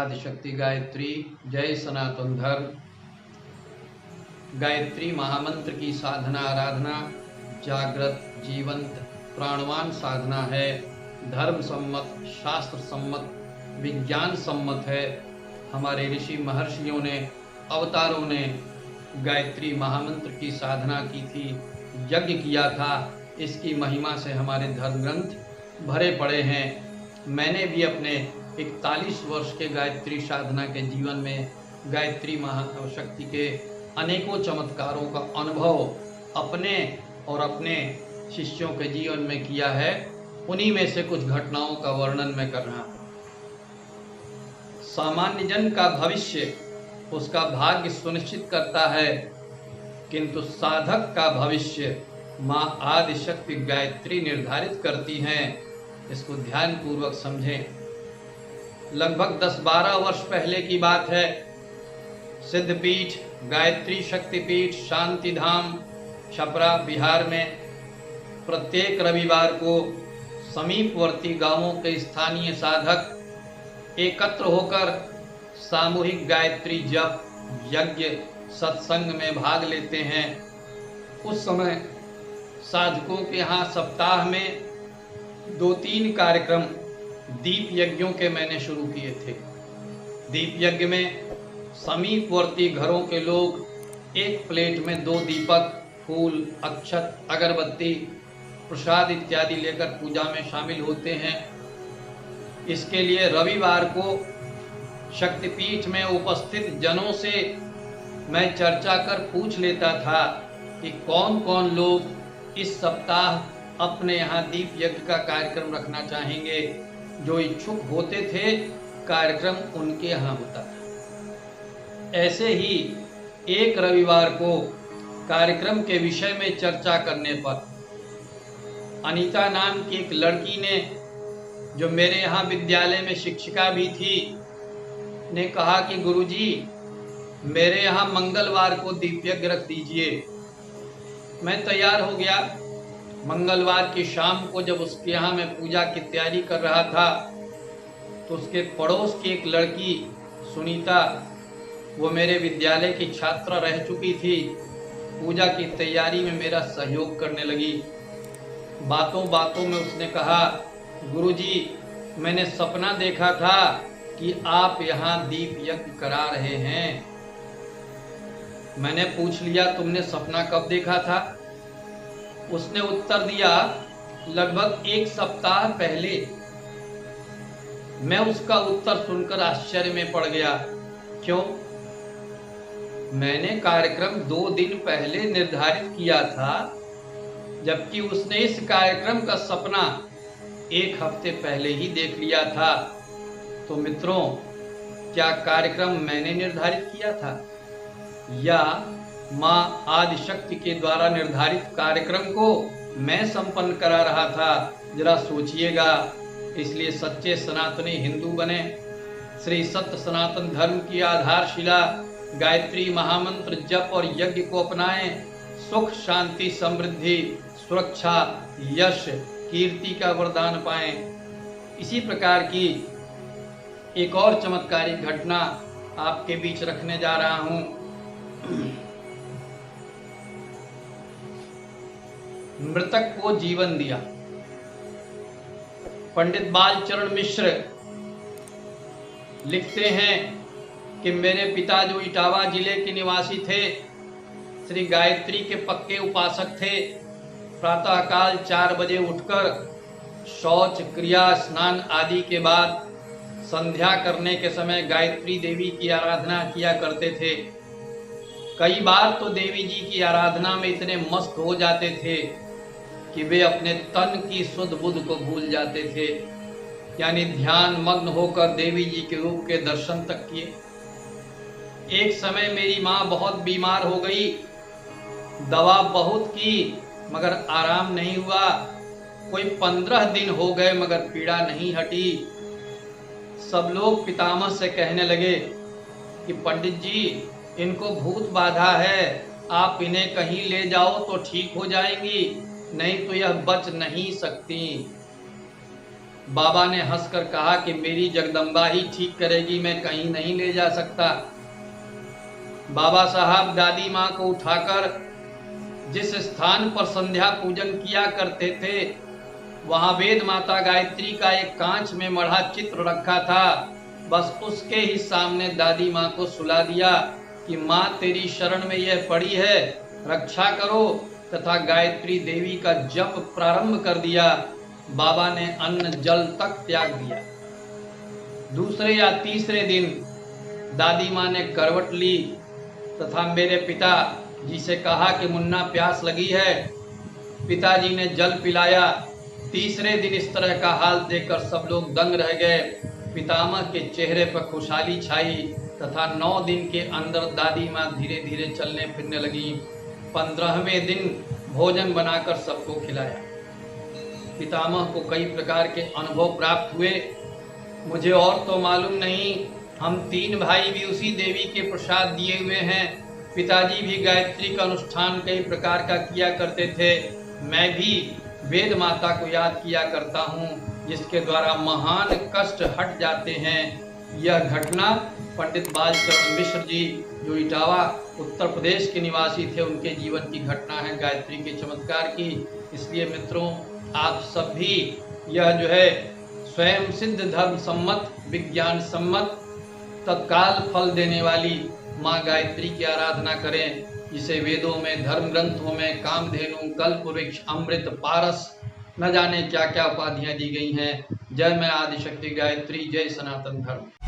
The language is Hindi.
आदिशक्ति गायत्री। जय सनातन धर्म। गायत्री महामंत्र की साधना आराधना जागृत जीवंत प्राणवान साधना है। धर्म सम्मत, शास्त्र सम्मत, विज्ञान सम्मत है। हमारे ऋषि महर्षियों ने, अवतारों ने गायत्री महामंत्र की साधना की थी, यज्ञ किया था। इसकी महिमा से हमारे धर्म ग्रंथ भरे पड़े हैं। मैंने भी अपने 41 वर्ष के गायत्री साधना के जीवन में गायत्री महाशक्ति के अनेकों चमत्कारों का अनुभव अपने और अपने शिष्यों के जीवन में किया है। उन्हीं में से कुछ घटनाओं का वर्णन मैं कर रहा हूँ। सामान्य जन का भविष्य उसका भाग्य सुनिश्चित करता है, किंतु साधक का भविष्य माँ आदिशक्ति गायत्री निर्धारित करती हैं। इसको ध्यान पूर्वक समझें। लगभग 10-12 वर्ष पहले की बात है। सिद्धपीठ गायत्री शक्तिपीठ शांतिधाम छपरा बिहार में प्रत्येक रविवार को समीपवर्ती गांवों के स्थानीय साधक एकत्र होकर सामूहिक गायत्री जप, यज्ञ, सत्संग में भाग लेते हैं। उस समय साधकों के यहाँ सप्ताह में 2-3 कार्यक्रम दीप यज्ञों के मैंने शुरू किए थे। दीप यज्ञ में समीपवर्ती घरों के लोग एक प्लेट में 2 दीपक, फूल, अक्षत, अगरबत्ती, प्रसाद इत्यादि लेकर पूजा में शामिल होते हैं। इसके लिए रविवार को शक्तिपीठ में उपस्थित जनों से मैं चर्चा कर पूछ लेता था कि कौन कौन लोग इस सप्ताह अपने यहाँ दीप यज्ञ का कार्यक्रम रखना चाहेंगे। जो इच्छुक होते थे कार्यक्रम उनके यहाँ होता था। ऐसे ही एक रविवार को कार्यक्रम के विषय में चर्चा करने पर अनीता नाम की एक लड़की ने, जो मेरे यहाँ विद्यालय में शिक्षिका भी थी, ने कहा कि गुरुजी मेरे यहाँ मंगलवार को दीप यज्ञ रख दीजिए। मैं तैयार हो गया। मंगलवार की शाम को जब उसके यहाँ मैं पूजा की तैयारी कर रहा था तो उसके पड़ोस की एक लड़की सुनीता, वो मेरे विद्यालय की छात्रा रह चुकी थी, पूजा की तैयारी में मेरा सहयोग करने लगी। बातों बातों में उसने कहा, गुरुजी मैंने सपना देखा था कि आप यहाँ दीप यज्ञ करा रहे हैं। मैंने पूछ लिया, तुमने सपना कब देखा था? उसने उत्तर दिया, लगभग 1 सप्ताह पहले। मैं उसका उत्तर सुनकर आश्चर्य में पड़ गया। क्यों? मैंने कार्यक्रम 2 दिन पहले निर्धारित किया था, जबकि उसने इस कार्यक्रम का सपना 1 हफ्ते पहले ही देख लिया था। तो मित्रों, क्या कार्यक्रम मैंने निर्धारित किया था या माँ आदिशक्ति के द्वारा निर्धारित कार्यक्रम को मैं संपन्न करा रहा था? जरा सोचिएगा। इसलिए सच्चे सनातनी हिंदू बने। श्री सत्य सनातन धर्म की आधारशिला गायत्री महामंत्र जप और यज्ञ को अपनाएं। सुख, शांति, समृद्धि, सुरक्षा, यश, कीर्ति का वरदान पाएं। इसी प्रकार की एक और चमत्कारिक घटना आपके बीच रखने जा रहा हूं। मृतक को जीवन दिया। पंडित बालचरण मिश्र लिखते हैं कि मेरे पिता, जो इटावा जिले के निवासी थे, श्री गायत्री के पक्के उपासक थे। प्रातःकाल 4 बजे उठकर शौच, क्रिया, स्नान आदि के बाद संध्या करने के समय गायत्री देवी की आराधना किया करते थे। कई बार तो देवी जी की आराधना में इतने मस्त हो जाते थे कि वे अपने तन की सुध बुध को भूल जाते थे, यानी ध्यान मग्न होकर देवी जी के रूप के दर्शन तक किए। एक समय मेरी माँ बहुत बीमार हो गई। दवा बहुत की मगर आराम नहीं हुआ। कोई 15 दिन हो गए मगर पीड़ा नहीं हटी। सब लोग पितामह से कहने लगे कि पंडित जी, इनको भूत बाधा है, आप इन्हें कहीं ले जाओ तो ठीक हो जाएंगी, नहीं तो यह बच नहीं सकती। बाबा ने हंसकर कहा कि मेरी जगदम्बा ही ठीक करेगी, मैं कहीं नहीं ले जा सकता। बाबा साहब दादी माँ को उठाकर जिस स्थान पर संध्या पूजन किया करते थे वहां वेद माता गायत्री का एक कांच में मढ़ा चित्र रखा था। बस उसके ही सामने दादी माँ को सुला दिया कि माँ तेरी शरण में यह पड़ी है, रक्षा करो, तथा गायत्री देवी का जप प्रारंभ कर दिया। बाबा ने अन्न जल तक त्याग दिया। दूसरे या तीसरे दिन दादी माँ ने करवट ली तथा मेरे पिता जी से कहा कि मुन्ना प्यास लगी है। पिताजी ने जल पिलाया। तीसरे दिन इस तरह का हाल देखकर सब लोग दंग रह गए। पितामह के चेहरे पर खुशहाली छाई तथा 9 दिन के अंदर दादी माँ धीरे धीरे चलने फिरने लगी। 15वें दिन भोजन बनाकर सबको खिलाया। पितामह को कई प्रकार के अनुभव प्राप्त हुए, मुझे और तो मालूम नहीं। हम 3 भाई भी उसी देवी के प्रसाद दिए हुए हैं। पिताजी भी गायत्री का अनुष्ठान कई प्रकार का किया करते थे। मैं भी वेद माता को याद किया करता हूँ, जिसके द्वारा महान कष्ट हट जाते हैं। यह घटना पंडित बालचरण मिश्र जी, जो इटावा उत्तर प्रदेश के निवासी थे, उनके जीवन की घटना है गायत्री के चमत्कार की। इसलिए मित्रों, आप सब भी यह जो है स्वयं सिद्ध धर्म सम्मत, विज्ञान सम्मत, तत्काल फल देने वाली माँ गायत्री की आराधना करें, जिसे वेदों में, धर्म ग्रंथों में कामधेनु, कल्पवृक्ष, अमृत, पारस, न जाने क्या क्या उपाधियां दी गई हैं। जय मैं आदिशक्ति गायत्री, जय सनातन धर्म।